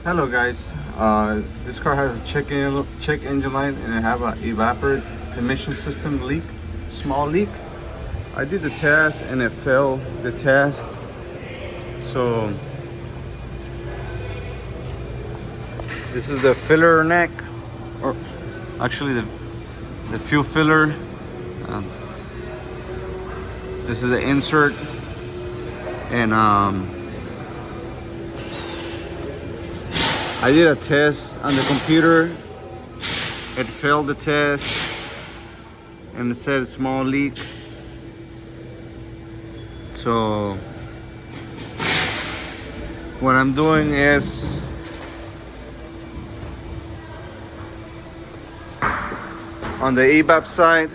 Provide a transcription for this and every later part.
Hello guys, this car has a check engine light and it have a evaporative emission system leak, small leak. I did the test and it failed the test. So this is the filler neck, or actually the fuel filler. Um, this is the insert, and I did a test on the computer. It failed the test and it said small leak. So what I'm doing is on the Evap side,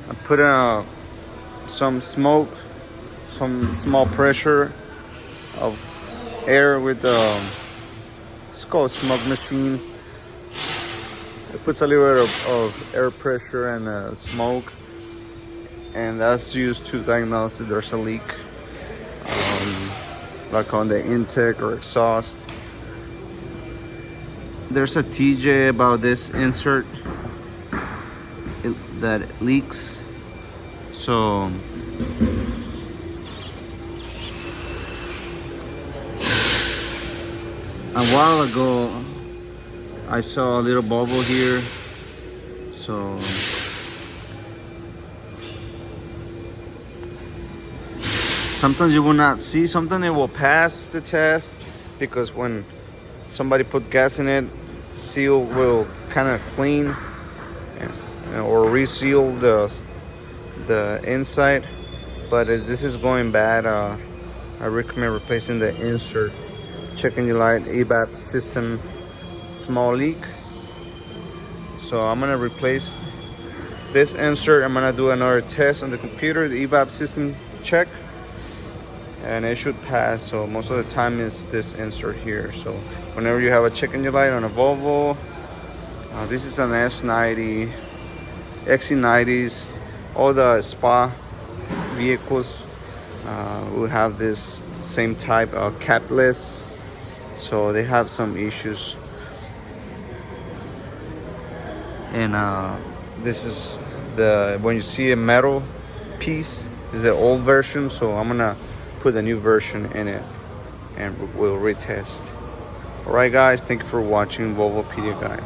I put some smoke, some small pressure of air with it's called smoke machine. It puts a little bit of air pressure and smoke, and that's used to diagnose if there's a leak, like on the intake or exhaust. There's a TJ about this insert that leaks. So a while ago I saw a little bubble here, so sometimes you will not see, sometimes it will pass the test, because when somebody put gas in it, seal will kind of clean or reseal the inside. But if this is going bad, I recommend replacing the insert. Check engine light Evap system small leak. So I'm gonna replace this insert. I'm gonna do another test on the computer, the Evap system check, and it should pass. So most of the time is this insert here. So whenever you have a check engine light on a Volvo, this is an S90, XC90s, all the spa vehicles will have this same type of capless, so they have some issues. And this is when you see a metal piece, is the old version, so I'm gonna put a new version in it and we'll retest. Alright guys, thank you for watching Volvo PD Guy.